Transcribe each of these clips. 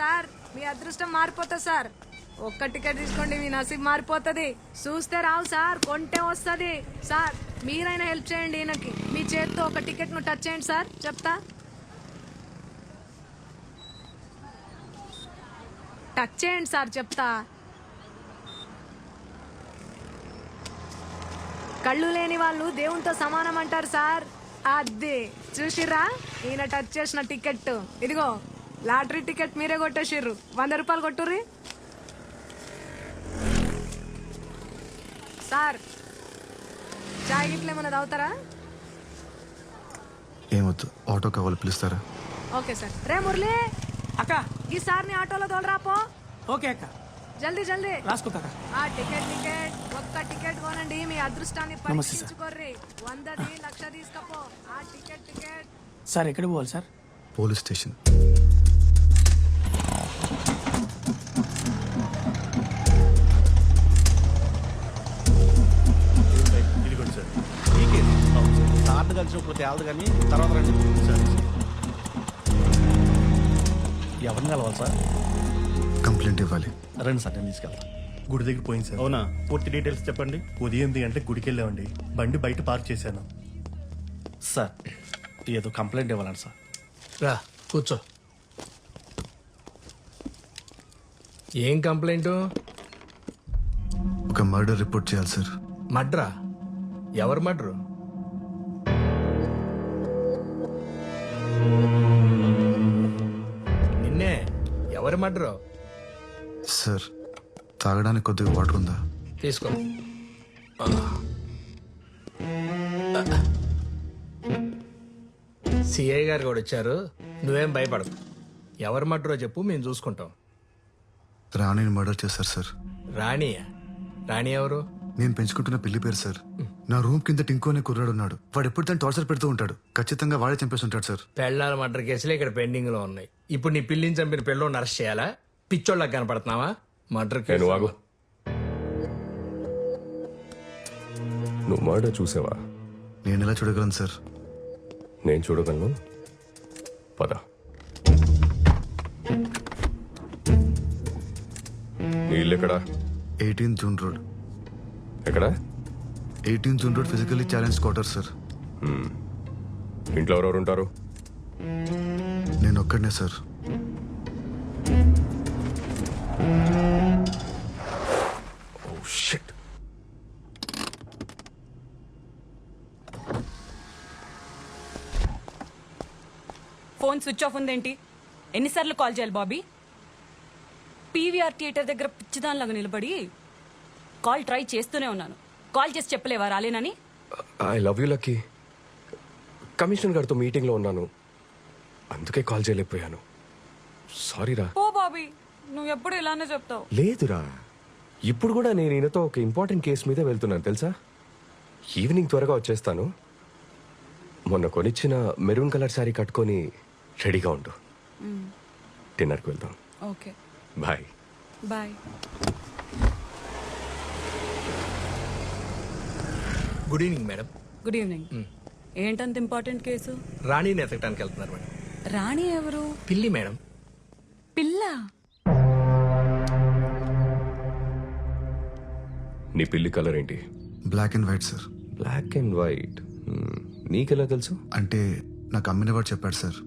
Sir మీ అదృష్టం మారిపోతుంది sir. ఒక్క టికెట్ తీసుకోండి, మీ నసీబ్ మారిపోతుంది. చూస్తే రావు సార్, కొంటే వస్తుంది సార్. మీరైనా హెల్ప్ చేయండి ఈయనకి. మీ చేతితో ఒక టికెట్ ను టచ్ చేయండి సార్, చెప్తా. టచ్ చేయండి సార్, చెప్తా. కళ్ళు లేని వాళ్ళు దేవునితో సమానం అంటారు సార్. అదే చూసిర్రా, ఈయన టచ్ చేసిన టికెట్ ఇదిగో. లాటరీ టికెట్ మీరే కొట్టేసిర్రు. 100 రూపాయలు కొట్టుర్రి సార్. చాయ్ గిట్ల ఏమన్నా తాగుతారా? ఏమొద్దు, ఆటో కావాలి, పిలుస్తారా? Okay sir. రే మురళి అక్క, ఈ సార్ని ఆటోలో తోలరాపో. ఓకే అక్క, జల్దీ జల్దీ రాసుకో కాక. ఆ టికెట్ ఒక్క టికెట్ కొనండి, మీ అదృష్టాన్ని పరీక్షించుకోర్రి. 100ది 1,00,000 తీసుకపో. ఆ టికెట్ సార్ ఎక్కడ పోవాలి సార్? Police station. ఇదిగోండి సార్. ఈ కేసు సార్లు కలిసినప్పుడు తేలదు కానీ తర్వాత రండి. సరే ఎవరిని కలవాలి సార్? కంప్లైంట్ ఇవ్వాలి. రండి సార్, నేను తీసుకెళ్తాను. గుడి దగ్గర పోయింది సార్. అవునా? పూర్తి డీటెయిల్స్ చెప్పండి. ఉదయం 8 గంటలకు గుడికి వెళ్ళామండి. బండి బయట పార్క్ చేశాను. సార్ ఏదో కంప్లైంట్ ఇవ్వాలండి సార్. రా కూర్చో. ఏం కంప్లైంట్? ఒక మర్డర్ రిపోర్ట్ చేయాలి సార్. మడ్రా? ఎవరు మడ్రు? నిన్నే. ఎవరు మడ్రు? సార్, తాగడానికి కొద్దిగా వాటర్ ఉందా? తీసుకో. సిఐ గారు కూడా వచ్చారు, నువ్వేం భయపడకు. ఎవరు మడ్రో చెప్పు, మేము చూసుకుంటాం. రాణిని మర్డర్ చేశారు సార్. రాణియా? రాణి ఎవరు? నేను పెంచుకుంటున్న పిల్లి పేరు సార్. నా రూమ్ కింద టింకు అనే కుర్రాడు ఉన్నాడు. వాడు ఎప్పుడు తను టార్చర్ పెడుతూ ఉంటాడు. ఖచ్చితంగా వాడే చంపేసి ఉంటాడు సార్. పెళ్ళాల మర్డర్ కేసులు ఇక్కడ పెండింగ్ లో ఉన్నాయి. ఇప్పుడు నీ పిల్లిని చంపిన పిల్లోని అరెస్ట్ చేయాలా? పిచ్చోళ్ళకి కనపడుతున్నావా? Murder case. నువ్వు మర్డర్ చూసావా? నేను ఎలా చూడగలను సార్? నేను చూడగలను. పద. నీ ఇల్లు ఎక్కడా? 18 జూన్ రోడ్. ఎక్కడ? 18 June road physically challenge quarter sir. ఇంట్లో ఎవరెవరు ఉంటారు? నేను ఒక్కడనే sir. Oh shit. Phone switch off ఉందేంటి? ఎన్నిసార్లు కాల్ చేయాలి బాబీ? పీవీఆర్ థియేటర్ దగ్గర పిచ్చిదానిలాగా నిలబడి కాల్ ట్రై చేస్తూనే ఉన్నాను. కాల్ చేసి చెప్పలేవా రాలేనని? I love you Lucky. Commissioner గారితో మీటింగ్లో ఉన్నాను, అందుకే కాల్ చేయలేకపోయాను. సారీరా. ఓ బాబీ, నువ్వు ఎప్పుడు ఇలానే చెప్తావు. లేదురా, ఇప్పుడు కూడా నేను ఈయనతో ఒక ఇంపార్టెంట్ కేసు మీద వెళ్తున్నాను తెలుసా. ఈవినింగ్ త్వరగా వచ్చేస్తాను. మొన్న కొనిచ్చిన మెరూన్ కలర్ శారీ కట్టుకొని రెడీగా ఉండు. డిన్నర్కి వెళ్దాం. Okay bye. Bye. Good evening madam. Good evening. ఏంటంత ఇంపార్టెంట్ కేసు? రాణిని ఎతకడానికి వెళ్తున్నారు మేడం. రాణి ఎవరు? పిల్లి మేడం. పిల్ల? నీ పిల్లి కలర్ ఏంటి? Black and white sir. Black and white. నీకెలా తెలుసు? అంటే నాకు అమ్మిన వాడు చెప్పాడు సార్.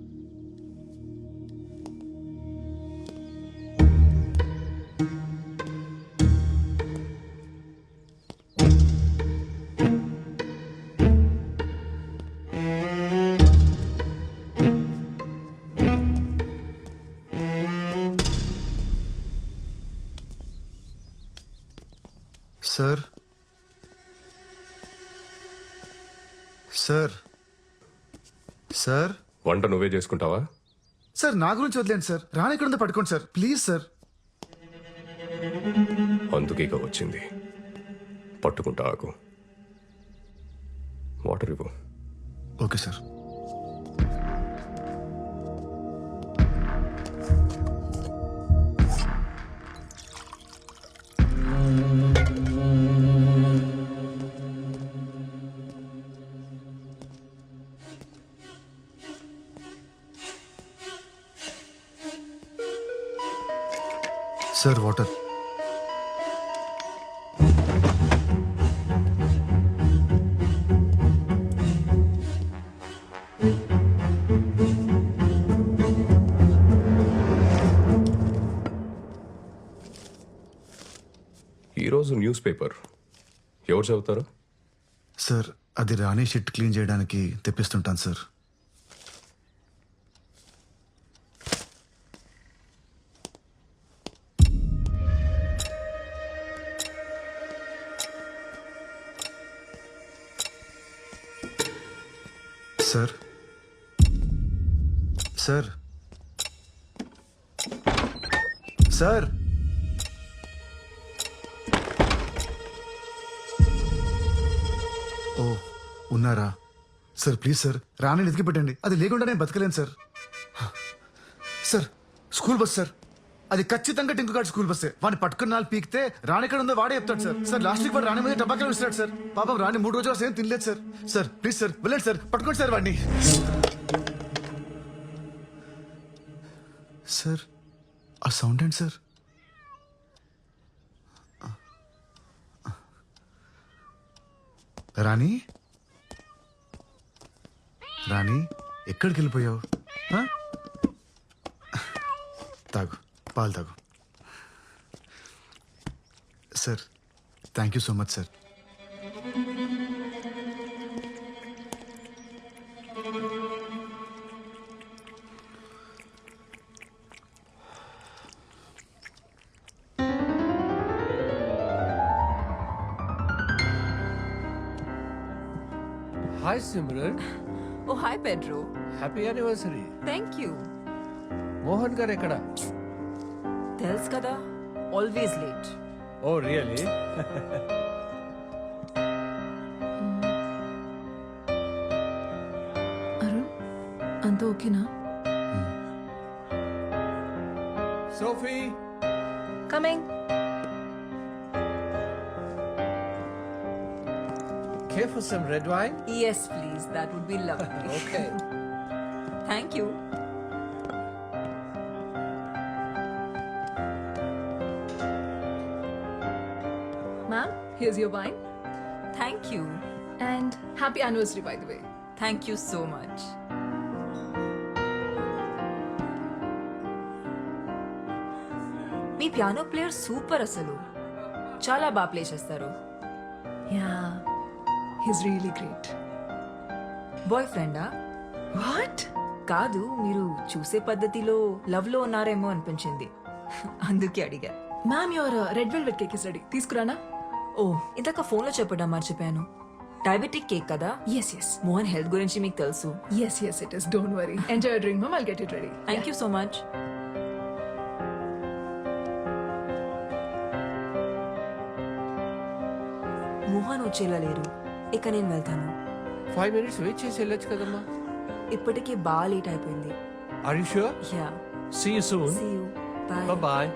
సార్ సార్ సార్ వంట నువ్వే చేసుకుంటావా? సార్ నా గురించి వదిలేండి సార్. రాని ఎక్కడ ఉందో పట్టుకోండి సార్, ప్లీజ్ సార్. అందుకే ఇక వచ్చింది. పట్టుకుంటా ఆకు. వాటర్ ఇవ్వు. Okay sir. Sir water. ఈరోజు న్యూస్ పేపర్ ఎవరు చదువుతారు? సార్ అది రాణి షిట్ క్లీన్ చేయడానికి తెప్పిస్తుంటాను సార్. సార్ సార్ సార్ ఓ ఉన్నారా సార్? ప్లీజ్ సార్ రాణిని ఎతికి పెట్టండి. అది లేకుండా నేను బతకలేను sir. Sir school bus sir, అది ఖచ్చితంగా టింకు గారి స్కూల్ బస్సే. వాడిని పట్టుకున్న నాలుగు పీకితే రాణి ఎక్కడ ఉందో వాడే చెప్తాడు సార్. సార్ లాస్ట్ వీక్ వాడు రాణి మీద టబాకాలు ఇస్తాడు సార్. పాపం రాణి 3 రోజులు ఏం తినలేదు సార్. సార్ ప్లీజ్ సార్ వెళ్ళండి సార్, పట్టుకోండి సార్ వాడిని. సార్ ఆ సౌండ్ ఏంటి సార్? రాణి రాణి ఎక్కడికి వెళ్ళిపోయావు? ఆ? తాగు, పాలు తాగు. Sir thank you so much sir. Hi Simran, oh hi Pedro. Happy anniversary. Thank you. Mohan గారు ఎక్కడ? తెలుసు కదా, always late. Oh really? Arun అంత ఓకేనా? Sophie, coming. care for some red wine? Yes, please. That would be lovely. Okay. Thank you. Ma'am, here's your wine. Thank you. And happy anniversary, by the way. Thank you so much. మీ piano player super అసలు. చాలా బాగా play చేస్తారు. Yeah, he's really great. Boy ఫ్రెండా? What? కాదు, మీరు చూసే పద్ధతిలో లవ్ లో ఉన్నారేమో అనిపించింది. అందుకే అడిగా. Ma'am, your red velvet cake is ready. తీసుకురానా? ఓ, ఇందాక ఫోన్ లో చెప్పడం మర్చిపోయాను. డయాబెటిక్ కేక్ కదా? Yes, yes. మోహన్ హెల్త్ గురించి మీకు తెలుసు. Yes, yes, it is. Don't worry. Enjoy your drink, ma'am. I'll get it ready. Thank you so much. Mohan వచ్చేలా లేరు, ఇక నేను వెళ్తాను. 5 minutes వెయిట్ చేసి వెళ్ళొచ్చు కదమ్మా. ఇప్పటికే బాగా లేట్ అయిపోయింది. Are you sure? Ya, see you soon. See you. Bye. Bye.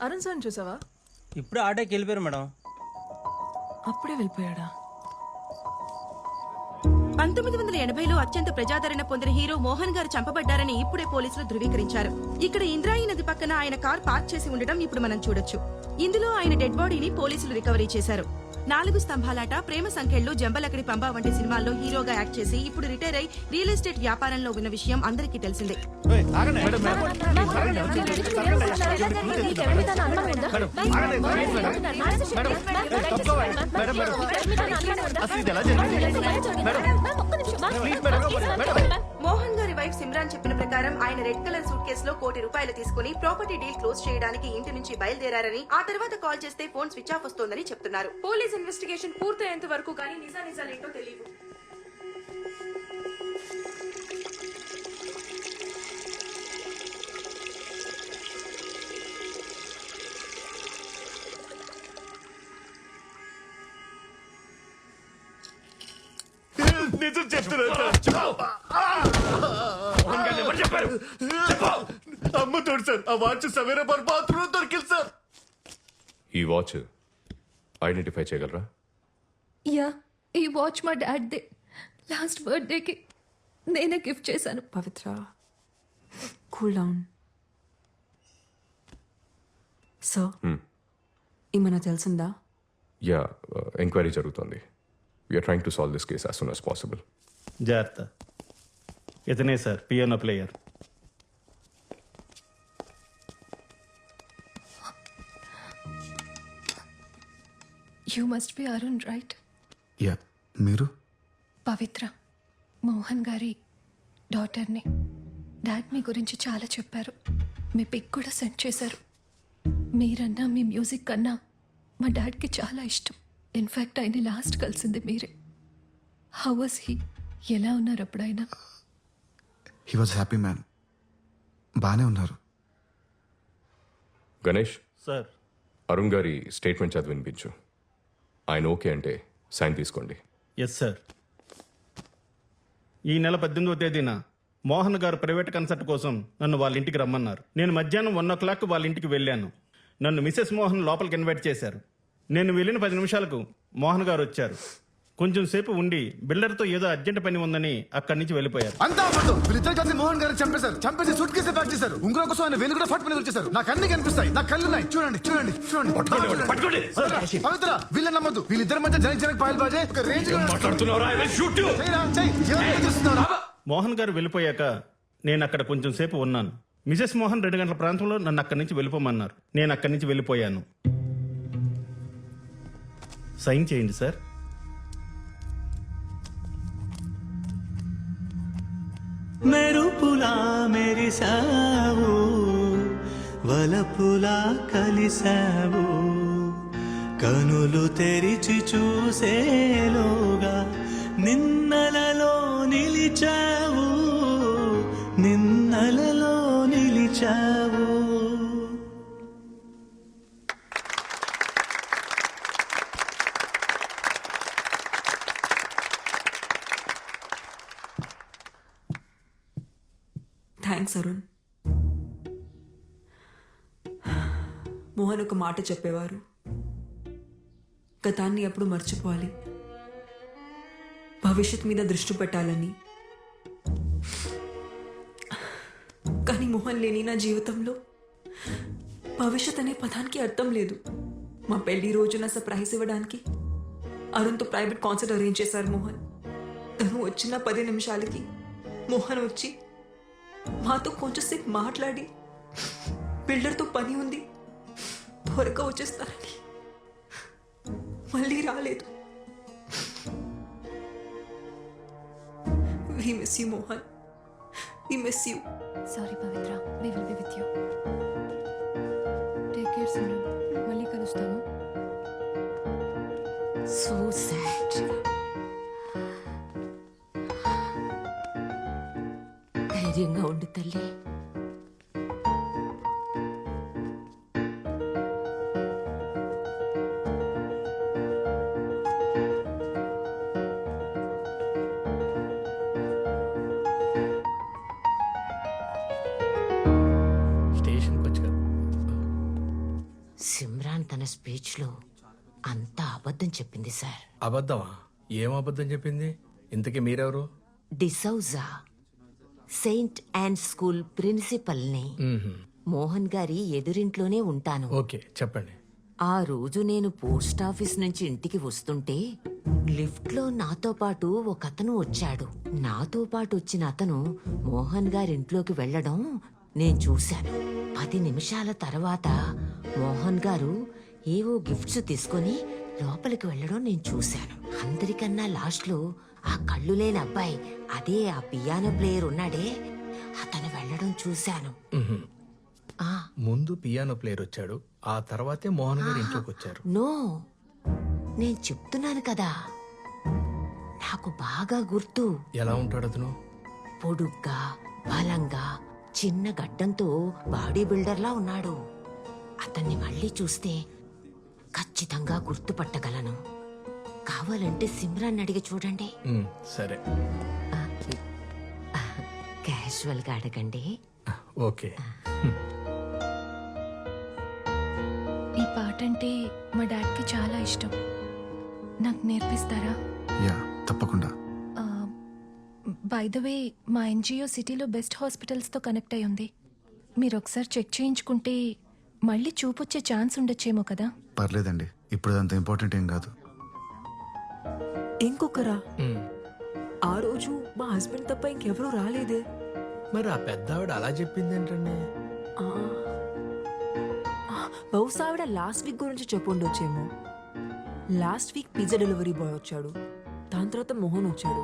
Arun sir చూసావా? ఇప్పుడు ఆటోకి వెళ్ళిపోయారు మేడం. అప్పుడే వెళ్ళిపోయాడా? 1980లో అత్యంత ప్రజాదరణ పొందిన హీరో మోహన్ గారు చంపబడ్డారని ఇప్పుడే పోలీసులు ధృవీకరించారు. ఇక్కడ ఇంద్రాయి నది పక్కన ఆయన కార్ పార్క్ చేసి ఉండడం ఇప్పుడు మనం చూడొచ్చు. ఇందులో ఆయన డెడ్ బాడీని పోలీసులు రికవరీ చేశారు. 4 స్తంభాలాట, ప్రేమ సంఖ్యలు, జంబలకడి పంబా వంటి సినిమాల్లో హీరోగా యాక్ట్ చేసి ఇప్పుడు రిటైర్ అయి రియల్ ఎస్టేట్ వ్యాపారంలో ఉన్న విషయం అందరికీ తెలిసిందే. మోహన్ గారి వైఫ్ సిమ్రాన్ చెప్పిన ప్రకారం ఆయన రెడ్ కలర్ సూట్ కేసులో ₹1 కోటి తీసుకుని ప్రాపర్టీ డీల్ క్లోజ్ చేయడానికి ఇంటి నుంచి బయలుదేరారని, ఆ తర్వాత కాల్ చేస్తే ఫోన్ స్విచ్ ఆఫ్ వస్తోందని చెప్తున్నారు. పోలీస్ ఇన్వెస్టిగేషన్ పూర్తయ్యేంత వరకు కానీ నిజానిజాలేంటో తెలియదు. నిజం చెప్తున్నా. అమ్మ తోడు సార్, ఆ వాచ్ సవేరా బాత్రూమ్ దొరికింది సార్. ఈ వాచ్ ఐడెంటిఫై చేయగలరా? యా, ఈ వాచ్ మా డాడ్ దే. లాస్ట్ బర్త్డేకి నేనే గిఫ్ట్ చేశాను. పవిత్ర, కూల్ డౌన్. సో ఏమైనా తెలిసిందా? యా, ఎంక్వైరీ జరుగుతోంది. We're trying to solve this case as soon as possible. జాగ్రత్త. ఇతనే sir piano player. You must be Arun, right? Ya, మీరు? పవిత్ర, మోహన్ గారి డాటర్ని. డాడ్ మీ గురించి చాలా చెప్పారు. మీ పిక్ కూడా సెండ్ చేశారు. మీరన్నా మీ మ్యూజిక్ కన్నా మా డాడ్కి చాలా ఇష్టం. ఇన్ఫ్యాక్ట్ ఆయన లాస్ట్ కలిసింది మీరే. How was he? ఎలా ఉన్నారు అప్పుడైనా? He was happy man. బాగానే ఉన్నారు. గణేష్, సార్ అరుణ్ గారి స్టేట్మెంట్ చదివి వినిపించు. ఆయన ఓకే అంటే సైన్ తీసుకోండి. Yes sir. ఈ నెల 18వ తేదీన మోహన్ గారు ప్రైవేట్ కన్సర్ట్ కోసం నన్ను వాళ్ళ ఇంటికి రమ్మన్నారు. నేను మధ్యాహ్నం 1 వాళ్ళ ఇంటికి వెళ్ళాను. నన్ను మిసెస్ మోహన్ లోపలికి ఇన్వైట్ చేశారు. నేను వెళ్ళిన 10 నిమిషాలకు మోహన్ గారు వచ్చారు. కొంచెం సేపు ఉండి బిల్డర్తో ఏదో అర్జెంట్ పని ఉందని అక్కడి నుంచి వెళ్ళిపోయారు. అంతా అబద్ధం. వీళ్ళిద్దరు కలిసి మోహన్ గారిని చంపేశారు. చంపేసి సూట్ కేసు ప్యాక్ చేశారు. ఉంగరం కోసం ఆయన వేలు కూడా ఫట్ పని వచ్చేసారు. నాకు అన్ని కనిపిస్తాయి. నా కళ్ళు ఉన్నాయి. చూడండి చూడండి చూడండి. పవిత్ర, వీళ్ళని నమ్మద్దు. వీళ్ళిద్దరి మధ్య జనక్ పాయల్ బాజే ఒక రేంజ్ లో మోహన్ గారు వెళ్ళిపోయాక నేను అక్కడ కొంచెం సేపు ఉన్నాను. మిసెస్ మోహన్ 2 గంటల ప్రాంతంలో నన్ను అక్కడి నుంచి వెళ్ళిపోమన్నారు. నేను అక్కడి నుంచి వెళ్ళిపోయాను. సైన్ చేయండి సార్. మెరుపులా మెరిసావు, వలపులా కలిసావు, కనులు తెరిచి చూసేలోగా నిన్నలలో నిలిచావు, నిన్నలలో నిలిచావు. థ్యాంక్స్ అరుణ్. మోహన్ ఒక మాట చెప్పేవారు, గతాన్ని ఎప్పుడు మర్చిపోవాలి, భవిష్యత్ మీద దృష్టి పెట్టాలని. కానీ మోహన్ లేని నా జీవితంలో భవిష్యత్ అనే పదానికి అర్థం లేదు. మా పెళ్లి రోజున సర్ప్రైజ్ ఇవ్వడానికి అరుణ్తో ప్రైవేట్ కాన్సర్ట్ అరేంజ్ చేశారు మోహన్. తను వచ్చిన 10 నిమిషాలకి మోహన్ వచ్చి మాతో కొంచెంసేపు మాట్లాడి బిల్డర్తో పని ఉంది త్వరగా వచ్చేస్తారని మళ్ళీ రాలేదు. We miss you, Mohan. We miss you. Sorry Pavitra, we will be with you. Take care, Simran. మళ్ళీ కలుస్తాము. So sad. ధైర్యంగా ఉండు తల్లి. స్టేషన్కి వచ్చా. సిమ్రాన్ తన స్పీచ్లో అంతా అబద్ధం చెప్పింది సార్. అబద్ధమా? ఏం అబద్ధం చెప్పింది? ఇంతకీ మీరెవరు? డిసౌజా, సెయింట్ అండ్ స్కూల్ ప్రిన్సిపల్ని. మోహన్ గారి ఎదురింట్లోనే ఉంటాను. ఓకే, చెప్పండి. ఆ రోజు నేను పోస్ట్ ఆఫీస్ నుంచి ఇంటికి వస్తుంటే లిఫ్ట్ లో నాతో పాటు ఒక అతను వచ్చాడు. నాతో పాటు వచ్చిన అతను మోహన్ గారి ఇంట్లోకి వెళ్ళడం నేను చూశాను. 10 నిమిషాల తర్వాత మోహన్ గారు ఏవో గిఫ్ట్స్ తీసుకొని లోపలికి వెళ్ళడం నేను చూశాను. అందరికన్నా లాస్ట్ లో ఆ కళ్ళు లేని అబ్బాయి, అదే ఆ పియానో ప్లేయర్ ఉన్నాడే, అతను వెళ్ళడం చూశాను. ముందు పియానో ప్లేయర్ వచ్చాడు, ఆ తర్వాతే మోహన్ గారు ఇంట్లోకి వచ్చారు. నో, నేను చెప్తున్నాను కదా, నాకు బాగా గుర్తు. ఎలా ఉంటాడు అతను? పొడుగ్గా, బలంగా, చిన్న గడ్డంతో బాడీ బిల్డర్లా ఉన్నాడు. అతన్ని మళ్ళీ చూస్తే ఖచ్చితంగా గుర్తుపట్టగలను. కావాలంటే సిమ్రాన్ అడిగి చూడండి. సరే, క్యాజువల్ గా అడగండి. ఓకే. ఈ పాట ఆర్ట్ అంటే మా డాడ్కి చాలా ఇష్టం. నాకు నేర్పిస్తారా? యా, తప్పకుండా. బై ద వే, మా ఎన్జిఓ సిటీలో బెస్ట్ హాస్పిటల్స్తో కనెక్ట్ అయి ఉంది. మీరు ఒకసారి చెక్ చేయించుకుంటే మళ్ళీ చూపొచ్చే ఛాన్స్ ఉండొచ్చేమో కదా. పర్లేదండి, ఇప్పుడు అంత ఇంపార్టెంట్ ఏం కాదు. ఇంకొకరా? ఆ రోజు మా హస్బెండ్ తప్ప ఇంకెవరూ రాలేదే. మరి ఆ పెద్ద ఆవిడ అలా చెప్పింది ఏంటండి? బహుశా ఆవిడ లాస్ట్ వీక్ గురించి చెప్పుండొచ్చేమో. Last week pizza delivery boy వచ్చాడు, దాని తర్వాత మోహన్ వచ్చాడు.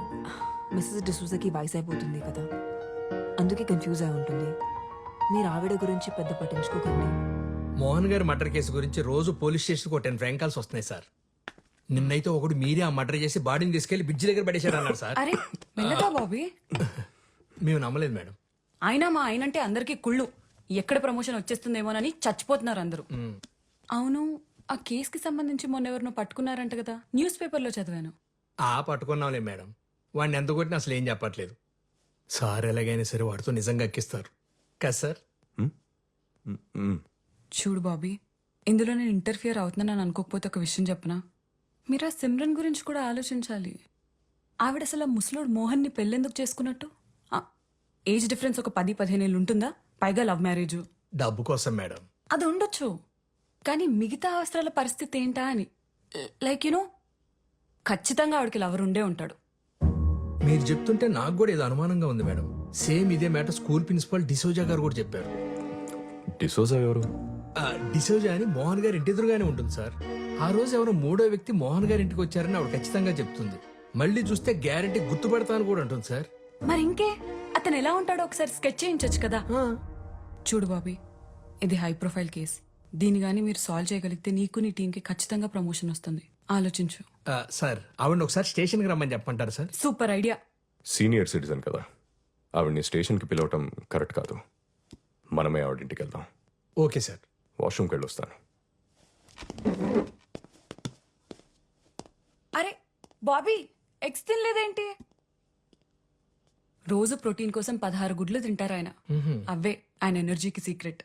మిస్సెస్ డిసూజాకి వయసు అయిపోతుంది కదా, అందుకే కన్ఫ్యూజ్ అయి ఉంటుంది. మీరు ఆవిడ గురించి పెద్ద పట్టించుకోకండి. మోహన్ గారి మర్డర్ కేసు గురించి రోజు పోలీస్ స్టేషన్కి ఒక 10 ఫ్రాంక్ కాల్స్ వస్తున్నాయి సార్. నిన్నైతే ఒకడు మీరే ఆ మర్డర్ చేసి బాడీని తీసుకెళ్లి బ్రిడ్జ్ దగ్గర పడేశాడు అన్నారు సార్. అరే మెల్లగా బాబీ. మేము నమ్మలేదు మేడం. అయినా మా ఆయనంటే అందరికీ కుళ్ళు. ఎక్కడ ప్రమోషన్ వచ్చేస్తుందేమోనని చచ్చిపోతున్నారు అందరూ. అవును, ఆ కేసుకి సంబంధించి మొన్న ఎవరినో పట్టుకున్నారంట కదా, న్యూస్ పేపర్లో చదివాను. పట్టుకున్నాంలే మేడం. వాడిని ఎంత కొట్టినా అసలు ఏం చెప్పట్లేదు. సార్ ఎలాగైనా సరే వాడితో నిజంగా ఎక్కిస్తారు కదా సార్. చూడు బాబీ, ఇందులో నేను ఇంటర్ఫియర్ అవుతున్నానని అనుకోకపోతే ఒక విషయం చెప్పనా? మీరు ఆ సిమ్రన్ గురించి కూడా ఆలోచించాలి. ఆవిడ అసలు ఆ ముసలోడు మోహన్ని పెళ్ళెందుకు చేసుకున్నట్టు? ఏజ్ డిఫరెన్స్ ఒక 10-15 ఏళ్ళు ఉంటుందా? పైగా లవ్ మ్యారేజ్. డబ్బు కోసం మేడం. అది ఉండొచ్చు, కానీ మిగతా అవసరాల పరిస్థితి ఏంటా అని. లైక్ యూనో, ఖచ్చితంగా ఆవిడకి లవర్ ఉండే ఉంటాడు. మీరు చెప్తుంటే నాకు కూడా ఏదో అనుమానంగా ఉంది మేడం. సేమ్ ఇదే మ్యాటర్ స్కూల్ ప్రిన్సిపల్ డిసోజా గారు కూడా చెప్పారు. డిసోజా ఎవరు? డిసోజా అని మోహన్ గారి ఇంటి ఎదురుగానే ఉంటుంది సార్. ఆ రోజు ఎవరో 3వ వ్యక్తి మోహన్ గారి ఇంటికి వచ్చారని ఆవిడ ఖచ్చితంగా చెప్తుంది. మళ్ళీ చూస్తే గ్యారంటీ గుర్తుపడతాను కూడా అంటుంది సార్. మరి ఇంకే, అతను ఎలా ఉంటాడో ఒకసారి స్కెచ్ చేయించచ్చు కదా. చూడు బాబీ, ఇది హై ప్రొఫైల్ కేస్. దీని గానీ మీరు సాల్వ్ చేయగలిగితే నీకు నీ టీంకి ఖచ్చితంగా ప్రమోషన్ వస్తుంది. ఆలోచించు. సార్ ఆవిడ ఒకసారి స్టేషన్కి రమ్మని చెప్పంటారు సార్? Super idea. సీనియర్ సిటిజన్ కదా, ఆవిడ్ని స్టేషన్కి పిలవటం కరెక్ట్ కాదు. మనమే ఆవిడింటికి వెళ్దాం. Okay sir. వాష్రూమ్కి వెళ్ళొస్తాను. అరే బాబీ, ఎగ్స్ తినలేదేంటి? రోజు ప్రోటీన్ కోసం 16 గుడ్లు తింటారు ఆయన. అవే ఆయన ఎనర్జీకి secret.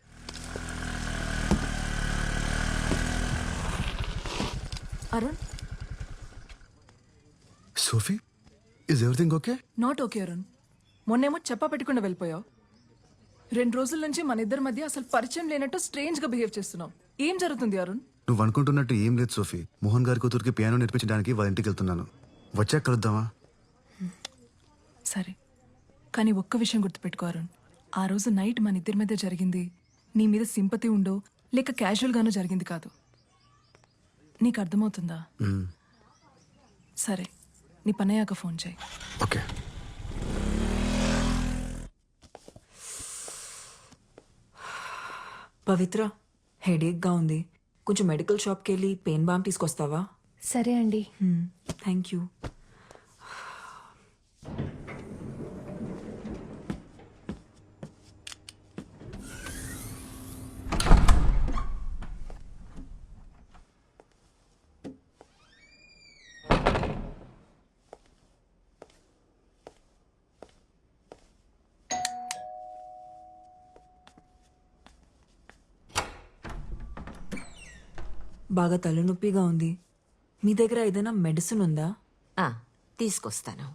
Arun, Sophie, is everything okay? Not okay Arun. మొన్నేమో చెప్పా పెట్టకుండా వెళ్ళిపోయావు. 2 రోజుల నుంచి మన ఇద్దరి మధ్య అసలు పరిచయం లేనట్టు స్ట్రేంజ్ గా బిహేవ్ చేస్తున్నావు. ఏం జరుగుతుంది అరుణ్? నువ్వు అనుకుంటున్నట్టు ఏం లేదు సోఫీ. మోహన్ గారి కూతురికి పియానో నేర్పించడానికి వాళ్ళ ఇంటికి వెళ్తున్నాను. వచ్చాక కలుద్దామా? సరే, కానీ ఒక్క విషయం గుర్తుపెట్టుకో అరుణ్. ఆ రోజు నైట్ మన ఇద్దరి మధ్య జరిగింది నీ మీద సింపతి ఉండో లేక క్యాజువల్ గానో జరిగింది కాదు. నీకు అర్థమవుతుందా? సరే, నీ పనయ్యాక ఫోన్ చేయి. ఓకే. పవిత్ర, హెడేక్గా ఉంది. కొంచెం మెడికల్ షాప్కి వెళ్ళి పెయిన్ బామ్ తీసుకొస్తావా? సరే అండి. Thank you. బాగా తలనొప్పిగా ఉంది. మీ దగ్గర ఏదైనా మెడిసిన్ ఉందా? తీసుకొస్తాను.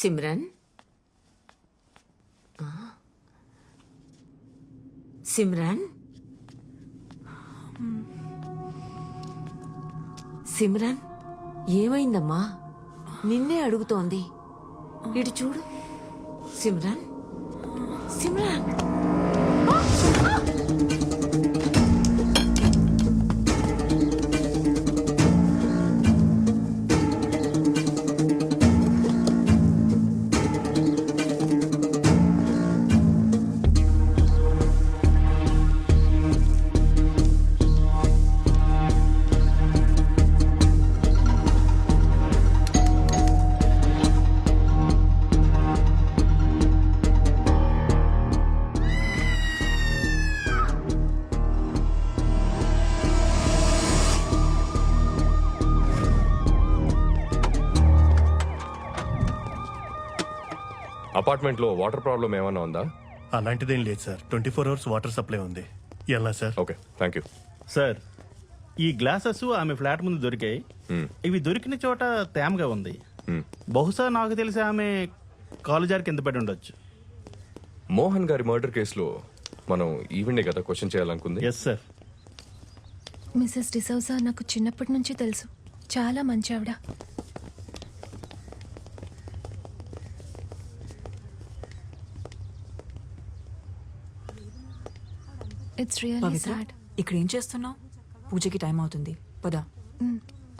సిమ్రన్, సిమ్రన్, సిమ్రన్, ఏమైందమ్మా? నిన్నే అడుగుతోంది. ఇటు చూడు. సిమ్రన్, సిమ్రన్. అపార్ట్మెంట్ లో వాటర్ ప్రాబ్లం ఏమైనా ఉందా? అలాంటిదేం లేదు సార్, 24 అవర్స్ వాటర్ సప్లై ఉంది. ఎలా sir? Okay, thank you. Sir, ఈ గ్లాసెస్ ఆమె ఫ్లాట్ ముందు దొరికాయి. ఇవి దొరికిన చోట తేమగా ఉంది. బహుశా నాకు తెలిసి ఆమె కాలు జారి కింద పడి ఉండొచ్చు. మోహన్ గారి మర్డర్ కేసులో మనం ఈవెండే కదా క్వశ్చన్ చేయాలనుకుంది. Yes sir. మిసెస్ డిసౌజా నాకు చిన్నప్పటి నుంచి తెలుసు. చాలా మంచి ఆవిడ. It's really Pavitra, sad. ఇక్కడ ఏం చేస్తున్నావు? పూజకి టైం అవుతుంది, పదా.